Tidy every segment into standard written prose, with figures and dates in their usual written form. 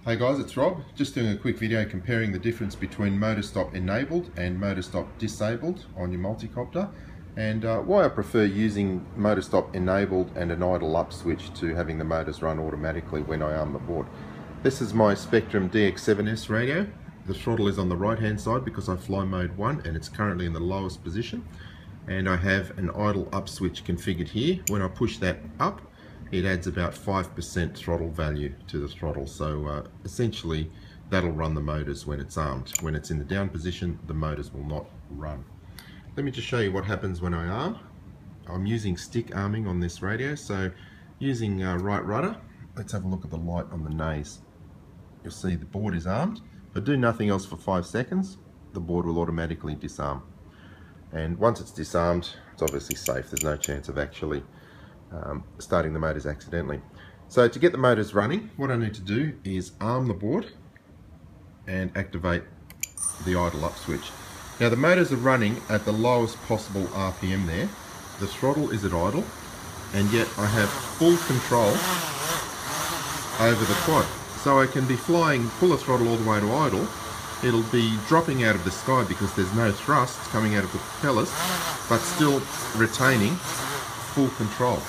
Hey guys, it's Rob. Just doing a quick video comparing the difference between motor stop enabled and motor stop disabled on your multicopter, and why I prefer using motor stop enabled and an idle up switch to having the motors run automatically when I arm the board. This is my Spektrum DX7S radio. The throttle is on the right hand side because I fly mode 1 and it's currently in the lowest position, and I have an idle up switch configured here. When I push that up, it adds about 5% throttle value to the throttle, so essentially that'll run the motors when it's armed. When it's in the down position, the motors will not run. Let me just show you what happens when I arm. I'm using stick arming on this radio, so using right rudder. Let's have a look at the light on the naze. You'll see the board is armed. If I do nothing else for 5 seconds, the board will automatically disarm. And once it's disarmed, it's obviously safe. There's no chance of actually starting the motors accidentally. So to get the motors running, what I need to do is arm the board and activate the idle up switch. Now the motors are running at the lowest possible RPM there. The throttle is at idle, and yet I have full control over the quad. So I can be flying full of throttle all the way to idle. It'll be dropping out of the sky because there's no thrust coming out of the propellers, but still retaining full control.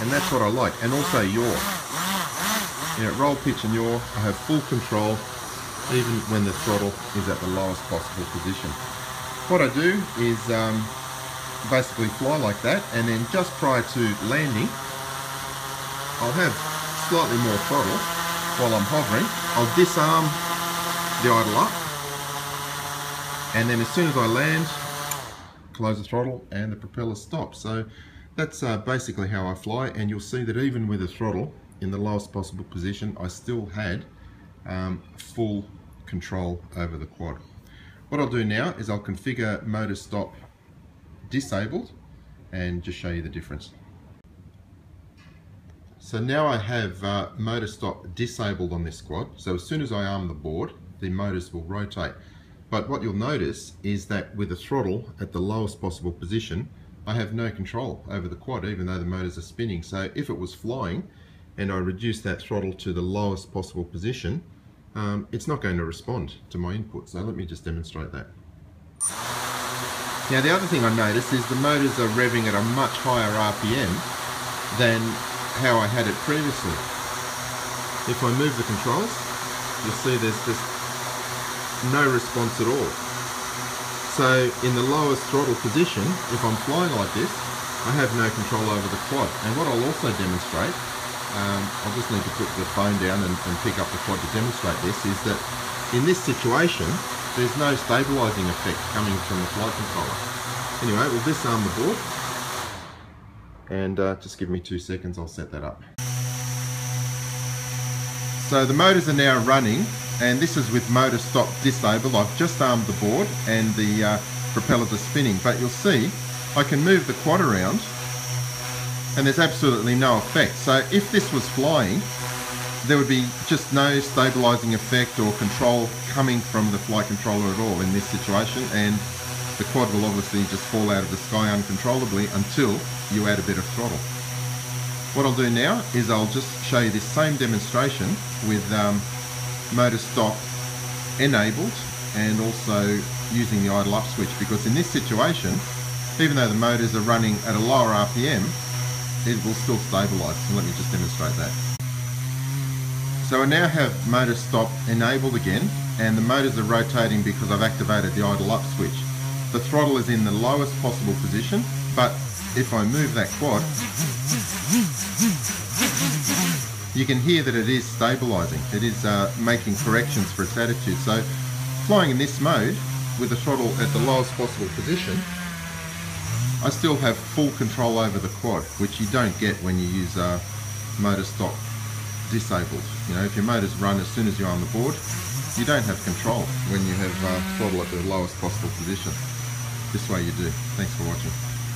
And that's what I like. And also yaw. Roll, pitch and yaw, I have full control even when the throttle is at the lowest possible position. What I do is basically fly like that, and then just prior to landing I'll have slightly more throttle while I'm hovering. I'll disarm the idle up, and then as soon as I land, close the throttle and the propeller stops. So that's basically how I fly, and you'll see that even with the throttle in the lowest possible position, I still had full control over the quad. What I'll do now is I'll configure motor stop disabled and just show you the difference. So now I have motor stop disabled on this quad, so as soon as I arm the board, the motors will rotate. But what you'll notice is that with the throttle at the lowest possible position, I have no control over the quad even though the motors are spinning. So if it was flying and I reduce that throttle to the lowest possible position, it's not going to respond to my input. So let me just demonstrate that. Now the other thing I noticed is the motors are revving at a much higher RPM than how I had it previously. If I move the controls, you'll see there's just no response at all. So in the lowest throttle position, if I'm flying like this, I have no control over the quad. And what I'll also demonstrate, I'll just need to put the phone down and pick up the quad to demonstrate this, is that in this situation, there's no stabilizing effect coming from the flight controller. Anyway, we'll disarm the board, and just give me 2 seconds, I'll set that up. So the motors are now running, and this is with motor stop disabled. I've just armed the board and the propellers are spinning, but you'll see I can move the quad around and there's absolutely no effect. So if this was flying, there would be just no stabilizing effect or control coming from the flight controller at all in this situation, and the quad will obviously just fall out of the sky uncontrollably until you add a bit of throttle. What I'll do now is I'll just show you this same demonstration with motor stop enabled and also using the idle up switch, because in this situation, even though the motors are running at a lower RPM, it will still stabilize. So let me just demonstrate that. So I now have motor stop enabled again, and the motors are rotating because I've activated the idle up switch. The throttle is in the lowest possible position, but if I move that quad, you can hear that it is stabilizing. It is making corrections for its attitude. So flying in this mode with the throttle at the lowest possible position, I still have full control over the quad, which you don't get when you use motor stop disabled. If your motors run as soon as you're on the board, you don't have control when you have throttle at the lowest possible position. This way you do. Thanks for watching.